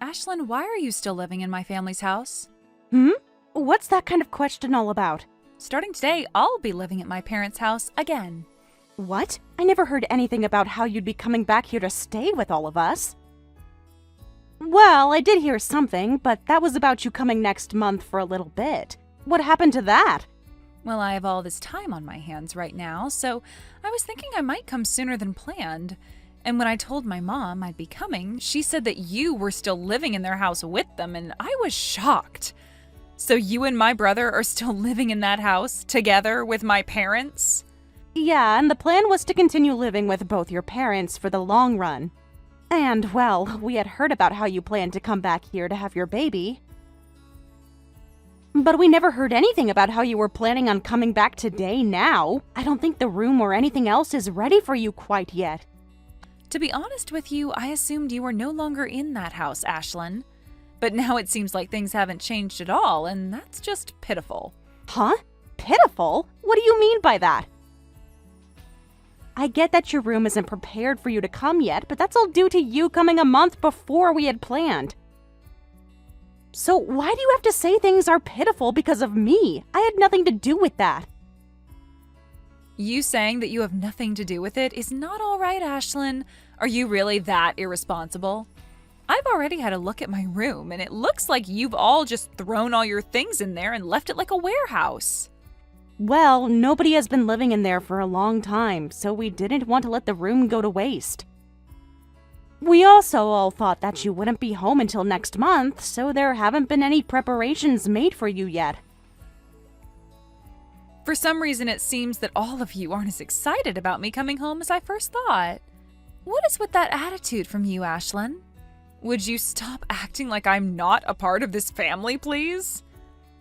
Ashlyn, why are you still living in my family's house? What's that kind of question all about? Starting today, I'll be living at my parents' house again. What? I never heard anything about how you'd be coming back here to stay with all of us. Well, I did hear something, but that was about you coming next month for a little bit. What happened to that? Well, I have all this time on my hands right now, so I was thinking I might come sooner than planned. And when I told my mom I'd be coming, she said that you were still living in their house with them, and I was shocked. So you and my brother are still living in that house together with my parents? Yeah, and the plan was to continue living with both your parents for the long run. And, well, we had heard about how you planned to come back here to have your baby. But we never heard anything about how you were planning on coming back today now. I don't think the room or anything else is ready for you quite yet. To be honest with you, I assumed you were no longer in that house, Ashlyn. But now it seems like things haven't changed at all, and that's just pitiful. Huh? Pitiful? What do you mean by that? I get that your room isn't prepared for you to come yet, but that's all due to you coming a month before we had planned. So why do you have to say things are pitiful because of me? I had nothing to do with that. You saying that you have nothing to do with it is not all right, Ashlyn. Are you really that irresponsible? I've already had a look at my room, and it looks like you've all just thrown all your things in there and left it like a warehouse. Well, nobody has been living in there for a long time, so we didn't want to let the room go to waste. We also all thought that you wouldn't be home until next month, so there haven't been any preparations made for you yet. For some reason, it seems that all of you aren't as excited about me coming home as I first thought. What is with that attitude from you, Ashlyn? Would you stop acting like I'm not a part of this family, please?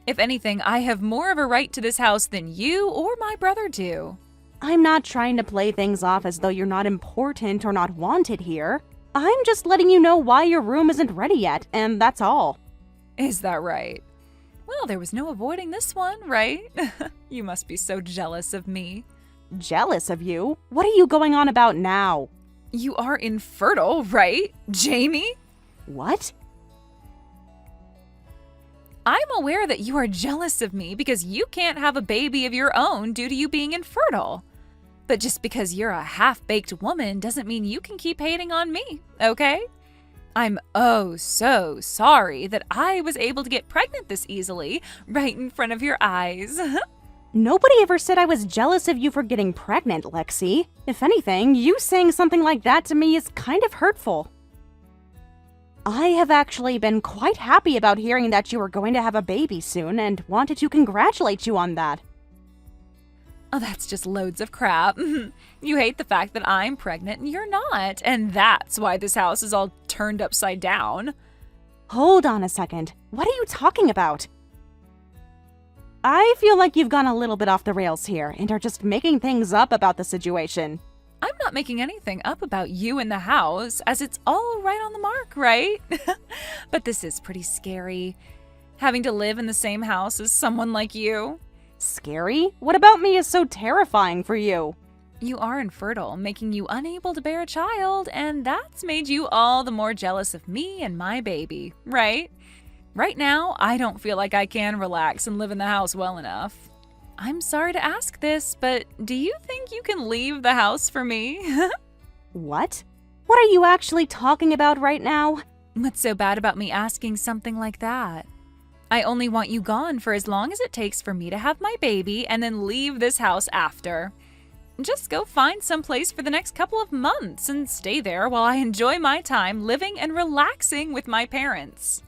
If anything, I have more of a right to this house than you or my brother do. I'm not trying to play things off as though you're not important or not wanted here. I'm just letting you know why your room isn't ready yet, and that's all. Is that right? Well, there was no avoiding this one, right? You must be so jealous of me. Jealous of you? What are you going on about now? You are infertile, right, Jamie? What? I'm aware that you are jealous of me because you can't have a baby of your own due to you being infertile. But just because you're a half-baked woman doesn't mean you can keep hating on me, okay? I'm oh so sorry that I was able to get pregnant this easily right in front of your eyes. Nobody ever said I was jealous of you for getting pregnant, Lexi. If anything, you saying something like that to me is kind of hurtful. I have actually been quite happy about hearing that you were going to have a baby soon and wanted to congratulate you on that. Oh, that's just loads of crap. You hate the fact that I'm pregnant and you're not, and that's why this house is all turned upside down. Hold on a second. What are you talking about? I feel like you've gone a little bit off the rails here and are just making things up about the situation. I'm not making anything up about you in the house, as it's all right on the mark, right? But this is pretty scary, having to live in the same house as someone like you. Scary? What about me is so terrifying for you? You are infertile, making you unable to bear a child, and that's made you all the more jealous of me and my baby, right? Right now, I don't feel like I can relax and live in the house well enough. I'm sorry to ask this, but do you think you can leave the house for me? What? What are you actually talking about right now? What's so bad about me asking something like that? I only want you gone for as long as it takes for me to have my baby and then leave this house after. Just go find some place for the next couple of months and stay there while I enjoy my time living and relaxing with my parents.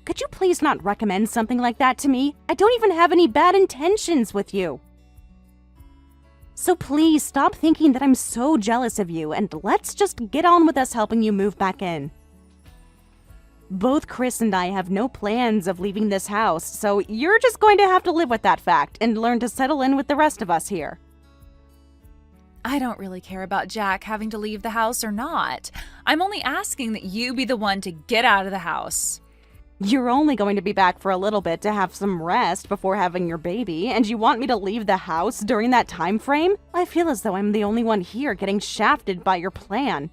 Could you please not recommend something like that to me? I don't even have any bad intentions with you. So please stop thinking that I'm so jealous of you and let's just get on with us helping you move back in. Both Chris and I have no plans of leaving this house, so you're just going to have to live with that fact and learn to settle in with the rest of us here. I don't really care about Jack having to leave the house or not. I'm only asking that you be the one to get out of the house. You're only going to be back for a little bit to have some rest before having your baby, and you want me to leave the house during that time frame? I feel as though I'm the only one here getting shafted by your plan.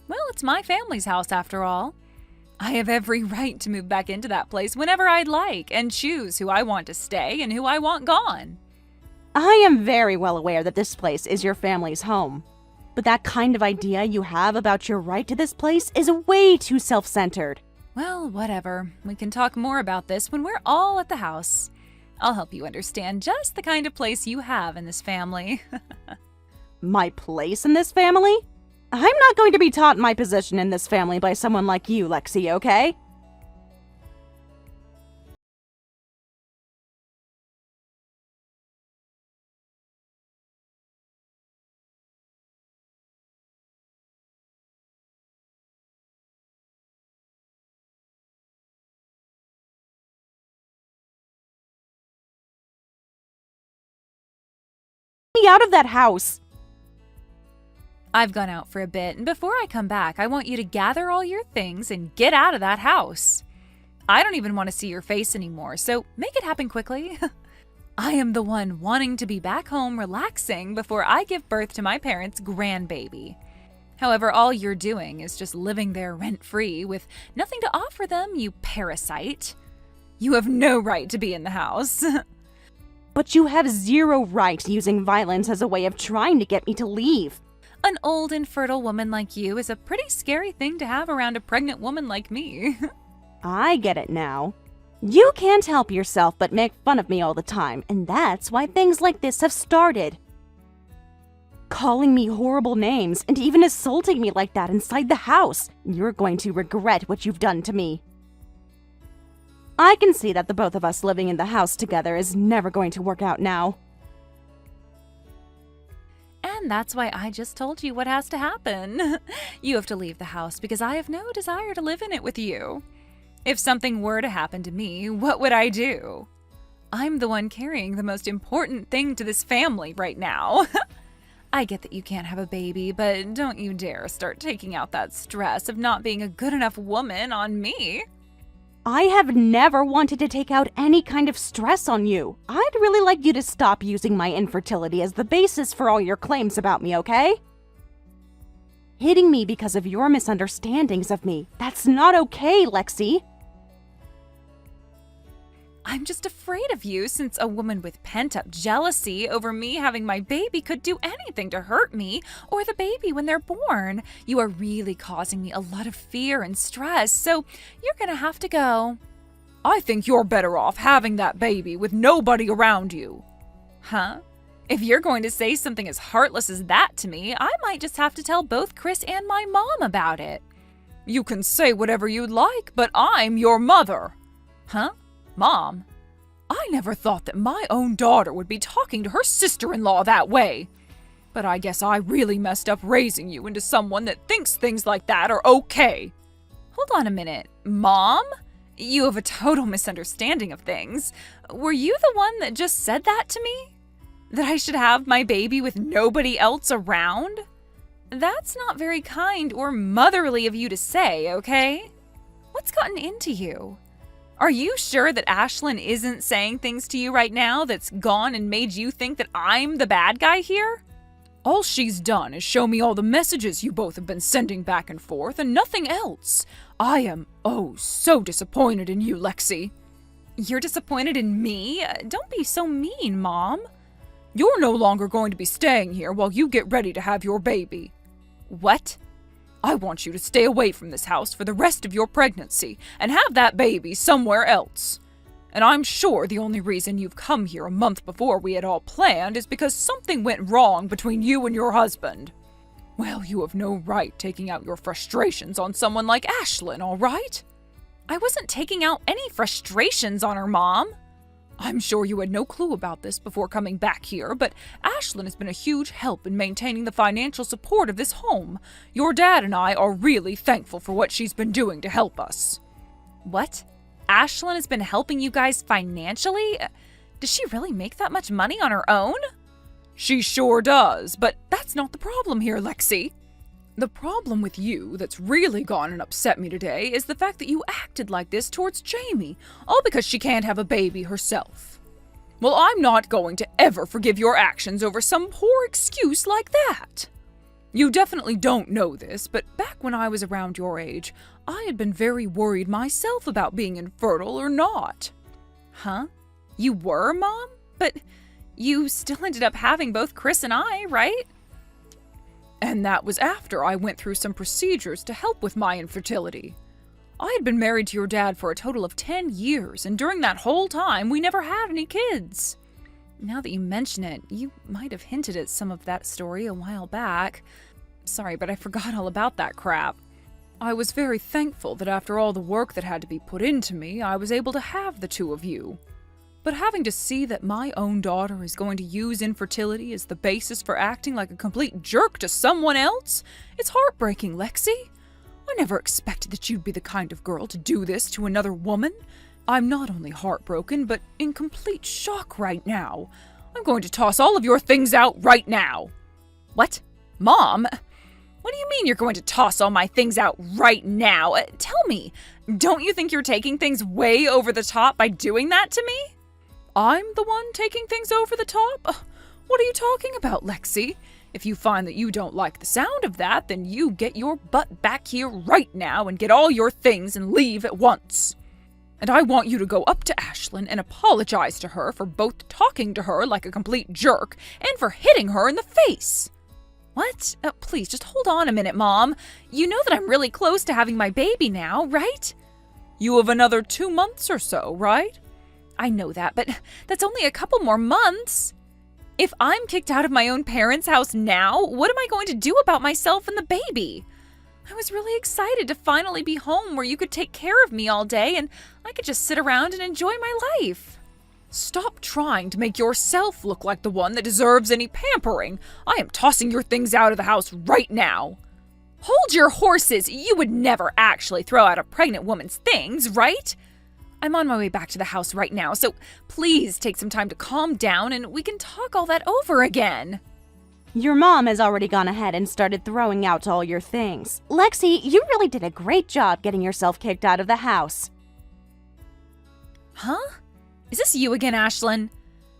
Well, it's my family's house after all. I have every right to move back into that place whenever I'd like and choose who I want to stay and who I want gone. I am very well aware that this place is your family's home. But that kind of idea you have about your right to this place is way too self-centered. Well, whatever. We can talk more about this when we're all at the house. I'll help you understand just the kind of place you have in this family. My place in this family? I'm not going to be taught my position in this family by someone like you, Lexi, okay? Me out of that house! I've gone out for a bit, and before I come back, I want you to gather all your things and get out of that house. I don't even want to see your face anymore, so make it happen quickly. I am the one wanting to be back home relaxing before I give birth to my parents' grandbaby. However, all you're doing is just living there rent-free with nothing to offer them, you parasite. You have no right to be in the house. But you have zero right using violence as a way of trying to get me to leave. An old infertile woman like you is a pretty scary thing to have around a pregnant woman like me. I get it now. You can't help yourself but make fun of me all the time, and that's why things like this have started. Calling me horrible names and even assaulting me like that inside the house. You're going to regret what you've done to me. I can see that the both of us living in the house together is never going to work out now. And that's why I just told you what has to happen. You have to leave the house because I have no desire to live in it with you. If something were to happen to me, what would I do? I'm the one carrying the most important thing to this family right now. I get that you can't have a baby, but don't you dare start taking out that stress of not being a good enough woman on me. I have never wanted to take out any kind of stress on you. I'd really like you to stop using my infertility as the basis for all your claims about me, okay? Hitting me because of your misunderstandings of me. That's not okay, Lexi. I'm just afraid of you since a woman with pent-up jealousy over me having my baby could do anything to hurt me or the baby when they're born. You are really causing me a lot of fear and stress, so you're gonna have to go. I think you're better off having that baby with nobody around you. Huh? If you're going to say something as heartless as that to me, I might just have to tell both Chris and my mom about it. You can say whatever you'd like, but I'm your mother. Huh? Mom, I never thought that my own daughter would be talking to her sister-in-law that way. But I guess I really messed up raising you into someone that thinks things like that are okay. Hold on a minute. Mom? You have a total misunderstanding of things. Were you the one that just said that to me? That I should have my baby with nobody else around? That's not very kind or motherly of you to say, okay? What's gotten into you? Are you sure that Ashlyn isn't saying things to you right now that's gone and made you think that I'm the bad guy here? All she's done is show me all the messages you both have been sending back and forth and nothing else. I am, so disappointed in you, Lexi. You're disappointed in me? Don't be so mean, Mom. You're no longer going to be staying here while you get ready to have your baby. What? I want you to stay away from this house for the rest of your pregnancy and have that baby somewhere else. And I'm sure the only reason you've come here a month before we had all planned is because something went wrong between you and your husband. Well, you have no right taking out your frustrations on someone like Ashlyn, all right? I wasn't taking out any frustrations on her, Mom. I'm sure you had no clue about this before coming back here, but Ashlyn has been a huge help in maintaining the financial support of this home. Your dad and I are really thankful for what she's been doing to help us. What? Ashlyn has been helping you guys financially? Does she really make that much money on her own? She sure does, but that's not the problem here, Lexi. The problem with you that's really gone and upset me today is the fact that you acted like this towards Jamie, all because she can't have a baby herself. Well, I'm not going to ever forgive your actions over some poor excuse like that. You definitely don't know this, but back when I was around your age, I had been very worried myself about being infertile or not. Huh? You were, Mom? But you still ended up having both Chris and I, right? And that was after I went through some procedures to help with my infertility. I had been married to your dad for a total of 10 years, and during that whole time, we never had any kids. Now that you mention it, you might have hinted at some of that story a while back. Sorry, but I forgot all about that crap. I was very thankful that after all the work that had to be put into me, I was able to have the two of you. But having to see that my own daughter is going to use infertility as the basis for acting like a complete jerk to someone else, it's heartbreaking, Lexi. I never expected that you'd be the kind of girl to do this to another woman. I'm not only heartbroken, but in complete shock right now. I'm going to toss all of your things out right now. What? Mom? What do you mean you're going to toss all my things out right now? Tell me, don't you think you're taking things way over the top by doing that to me? I'm the one taking things over the top? What are you talking about, Lexi? If you find that you don't like the sound of that, then you get your butt back here right now and get all your things and leave at once. And I want you to go up to Ashlyn and apologize to her for both talking to her like a complete jerk and for hitting her in the face. What? Please, just hold on a minute, Mom. You know that I'm really close to having my baby now, right? You have another 2 months or so, right? I know that, but that's only a couple more months. If I'm kicked out of my own parents' house now, what am I going to do about myself and the baby? I was really excited to finally be home where you could take care of me all day and I could just sit around and enjoy my life. Stop trying to make yourself look like the one that deserves any pampering. I am tossing your things out of the house right now. Hold your horses! You would never actually throw out a pregnant woman's things, right? I'm on my way back to the house right now, so please take some time to calm down and we can talk all that over again. Your mom has already gone ahead and started throwing out all your things. Lexi, you really did a great job getting yourself kicked out of the house. Huh? Is this you again, Ashlyn?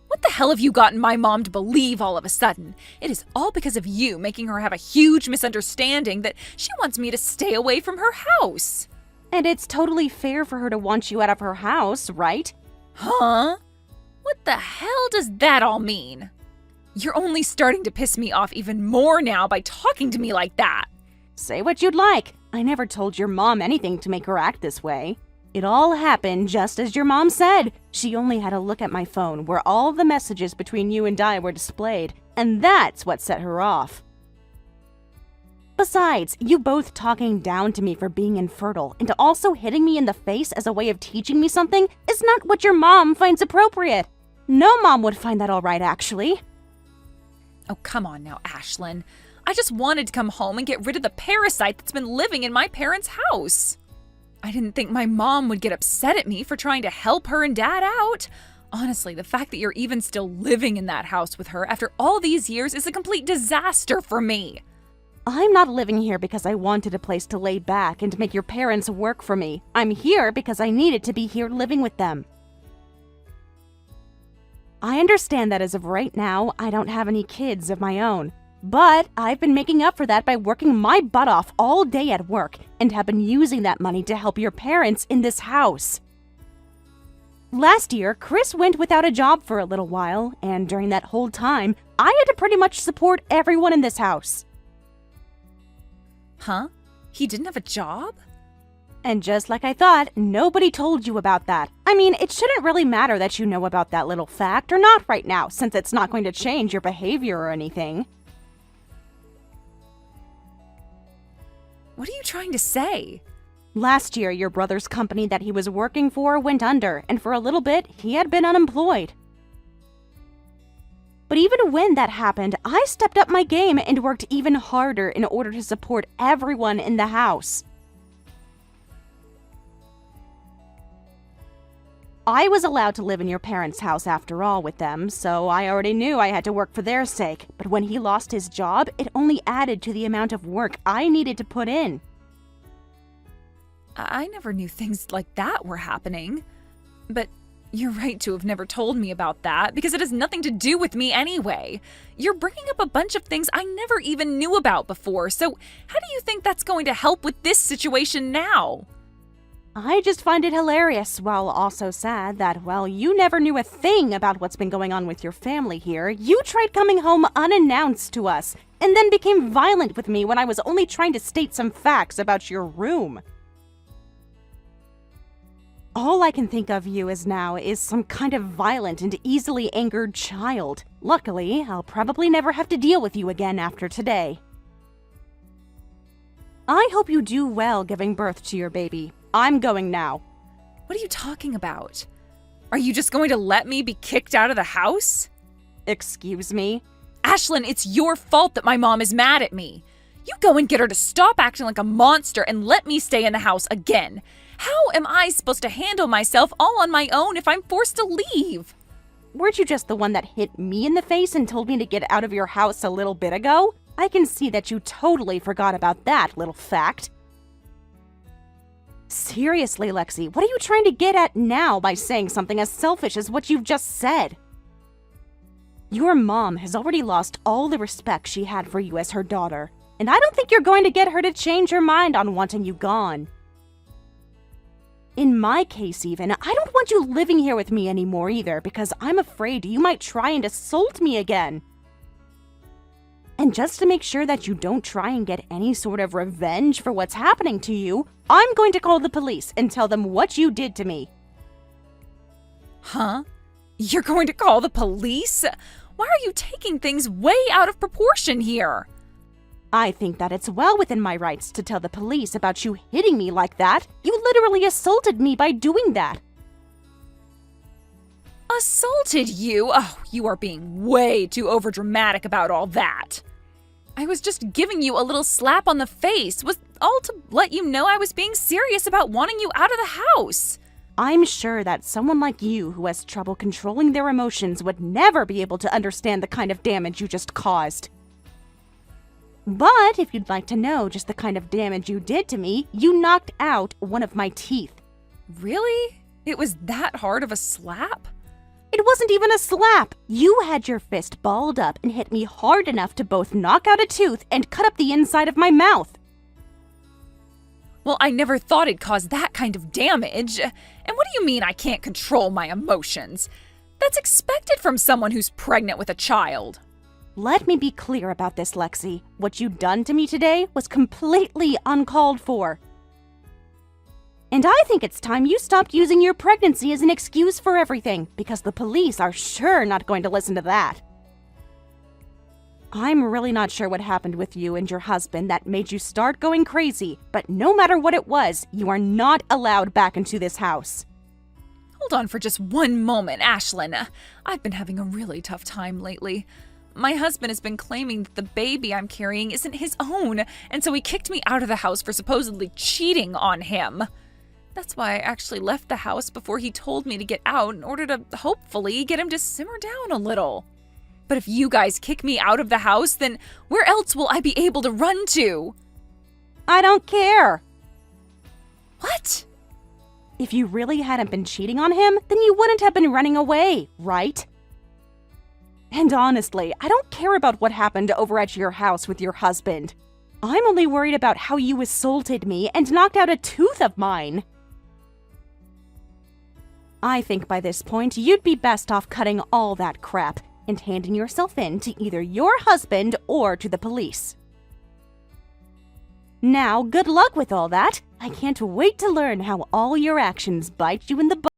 What the hell have you gotten my mom to believe all of a sudden? It is all because of you making her have a huge misunderstanding that she wants me to stay away from her house. And it's totally fair for her to want you out of her house, right? Huh? What the hell does that all mean? You're only starting to piss me off even more now by talking to me like that. Say what you'd like. I never told your mom anything to make her act this way. It all happened just as your mom said. She only had to look at my phone where all the messages between you and I were displayed, and that's what set her off. Besides, you both talking down to me for being infertile and also hitting me in the face as a way of teaching me something is not what your mom finds appropriate. No mom would find that all right, actually. Oh, come on now, Ashlyn. I just wanted to come home and get rid of the parasite that's been living in my parents' house. I didn't think my mom would get upset at me for trying to help her and Dad out. Honestly, the fact that you're even still living in that house with her after all these years is a complete disaster for me. I'm not living here because I wanted a place to lay back and make your parents work for me. I'm here because I needed to be here living with them. I understand that as of right now, I don't have any kids of my own. But I've been making up for that by working my butt off all day at work and have been using that money to help your parents in this house. Last year, Chris went without a job for a little while, and during that whole time, I had to pretty much support everyone in this house. Huh? He didn't have a job? And just like I thought, nobody told you about that. I mean, it shouldn't really matter that you know about that little fact or not right now, since it's not going to change your behavior or anything. What are you trying to say? Last year, your brother's company that he was working for went under, and for a little bit, he had been unemployed. But even when that happened, I stepped up my game and worked even harder in order to support everyone in the house. I was allowed to live in your parents' house after all with them, so I already knew I had to work for their sake. But when he lost his job, it only added to the amount of work I needed to put in. I never knew things like that were happening. But You're right to have never told me about that because it has nothing to do with me anyway. You're bringing up a bunch of things I never even knew about before, so how do you think that's going to help with this situation now? I just find it hilarious, while also sad that while you never knew a thing about what's been going on with your family here, you tried coming home unannounced to us, and then became violent with me when I was only trying to state some facts about your room. All I can think of you as now is some kind of violent and easily angered child. Luckily, I'll probably never have to deal with you again after today. I hope you do well giving birth to your baby. I'm going now. What are you talking about? Are you just going to let me be kicked out of the house? Excuse me? Ashlyn, it's your fault that my mom is mad at me. You go and get her to stop acting like a monster and let me stay in the house again. How am I supposed to handle myself all on my own if I'm forced to leave? Weren't you just the one that hit me in the face and told me to get out of your house a little bit ago? I can see that you totally forgot about that little fact. Seriously, Lexi, what are you trying to get at now by saying something as selfish as what you've just said? Your mom has already lost all the respect she had for you as her daughter, and I don't think you're going to get her to change her mind on wanting you gone. In my case even, I don't want you living here with me anymore either because I'm afraid you might try and assault me again. And just to make sure that you don't try and get any sort of revenge for what's happening to you, I'm going to call the police and tell them what you did to me. Huh? You're going to call the police? Why are you taking things way out of proportion here? I think that it's well within my rights to tell the police about you hitting me like that. You literally assaulted me by doing that. Assaulted you? Oh, you are being way too overdramatic about all that. I was just giving you a little slap on the face, was all to let you know I was being serious about wanting you out of the house. I'm sure that someone like you who has trouble controlling their emotions would never be able to understand the kind of damage you just caused. But if you'd like to know just the kind of damage you did to me, you knocked out one of my teeth. Really? It was that hard of a slap? It wasn't even a slap. You had your fist balled up and hit me hard enough to both knock out a tooth and cut up the inside of my mouth. Well, I never thought it'd cause that kind of damage. And what do you mean I can't control my emotions? That's expected from someone who's pregnant with a child. Let me be clear about this, Lexi. What you done to me today was completely uncalled for. And I think it's time you stopped using your pregnancy as an excuse for everything, because the police are sure not going to listen to that. I'm really not sure what happened with you and your husband that made you start going crazy, but no matter what it was, you are not allowed back into this house. Hold on for just one moment, Ashlyn. I've been having a really tough time lately. My husband has been claiming that the baby I'm carrying isn't his own, and so he kicked me out of the house for supposedly cheating on him. That's why I actually left the house before he told me to get out in order to hopefully get him to simmer down a little. But if you guys kick me out of the house, then where else will I be able to run to? I don't care. What? If you really hadn't been cheating on him, then you wouldn't have been running away, right? And honestly, I don't care about what happened over at your house with your husband. I'm only worried about how you assaulted me and knocked out a tooth of mine. I think by this point, you'd be best off cutting all that crap and handing yourself in to either your husband or to the police. Now, good luck with all that. I can't wait to learn how all your actions bite you in the butt.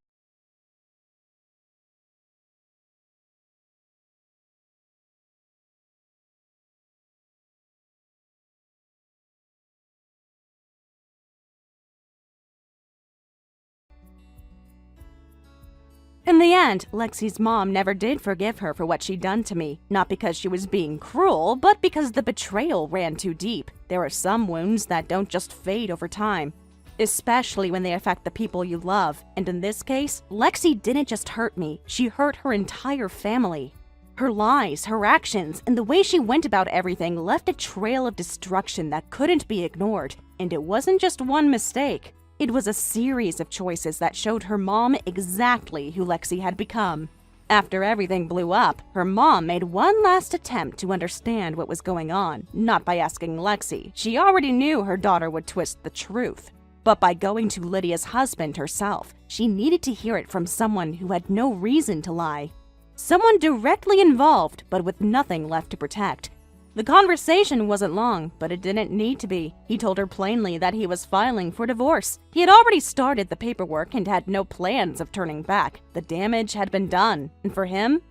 In the end, Lexi's mom never did forgive her for what she'd done to me, not because she was being cruel, but because the betrayal ran too deep. There are some wounds that don't just fade over time, especially when they affect the people you love. And in this case, Lexi didn't just hurt me, she hurt her entire family. Her lies, her actions, and the way she went about everything left a trail of destruction that couldn't be ignored. And it wasn't just one mistake. It was a series of choices that showed her mom exactly who Lexi had become. After everything blew up, her mom made one last attempt to understand what was going on, not by asking Lexi. She already knew her daughter would twist the truth. But by going to Lydia's husband herself, she needed to hear it from someone who had no reason to lie. Someone directly involved, but with nothing left to protect. The conversation wasn't long, but it didn't need to be. He told her plainly that he was filing for divorce. He had already started the paperwork and had no plans of turning back. The damage had been done, and for him,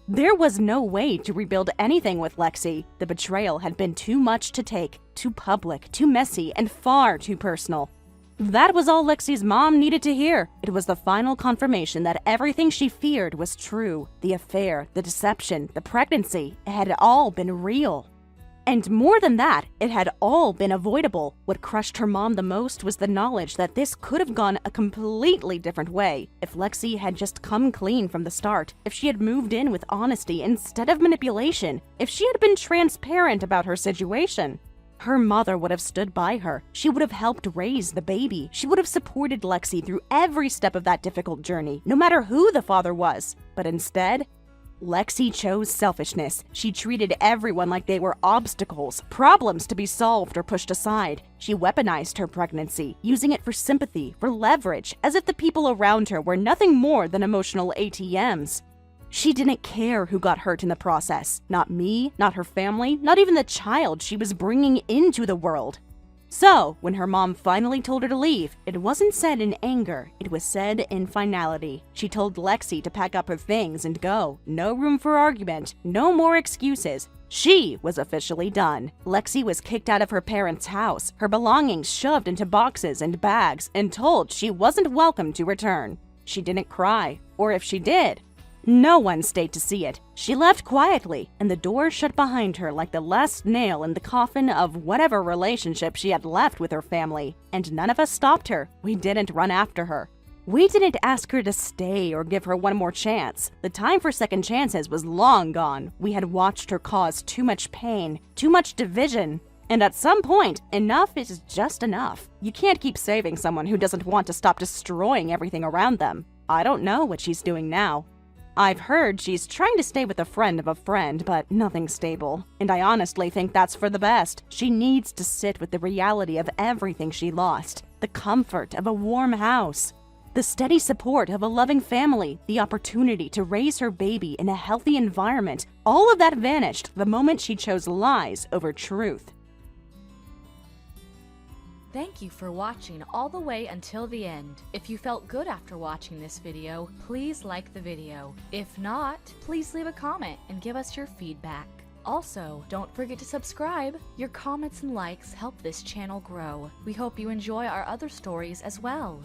there was no way to rebuild anything with Lexi. The betrayal had been too much to take, too public, too messy, and far too personal. That was all Lexi's mom needed to hear. It was the final confirmation that everything she feared was true. The affair, the deception, the pregnancy, it had all been real. And more than that, it had all been avoidable. What crushed her mom the most was the knowledge that this could have gone a completely different way if Lexi had just come clean from the start, if she had moved in with honesty instead of manipulation, if she had been transparent about her situation. Her mother would have stood by her. She would have helped raise the baby. She would have supported Lexi through every step of that difficult journey, no matter who the father was. But instead, Lexi chose selfishness. She treated everyone like they were obstacles, problems to be solved or pushed aside. She weaponized her pregnancy, using it for sympathy, for leverage, as if the people around her were nothing more than emotional ATMs. She didn't care who got hurt in the process. Not me, not her family, not even the child she was bringing into the world. So, when her mom finally told her to leave, it wasn't said in anger, it was said in finality. She told Lexi to pack up her things and go. No room for argument, no more excuses. She was officially done. Lexi was kicked out of her parents' house, her belongings shoved into boxes and bags, and told she wasn't welcome to return. She didn't cry, or if she did, no one stayed to see it. She left quietly, and the door shut behind her like the last nail in the coffin of whatever relationship she had left with her family. And none of us stopped her. We didn't run after her. We didn't ask her to stay or give her one more chance. The time for second chances was long gone. We had watched her cause too much pain, too much division. And at some point, enough is just enough. You can't keep saving someone who doesn't want to stop destroying everything around them. I don't know what she's doing now. I've heard she's trying to stay with a friend of a friend, but nothing stable. And I honestly think that's for the best. She needs to sit with the reality of everything she lost. The comfort of a warm house. The steady support of a loving family. The opportunity to raise her baby in a healthy environment. All of that vanished the moment she chose lies over truth. Thank you for watching all the way until the end. If you felt good after watching this video, please like the video. If not, please leave a comment and give us your feedback. Also, don't forget to subscribe. Your comments and likes help this channel grow. We hope you enjoy our other stories as well.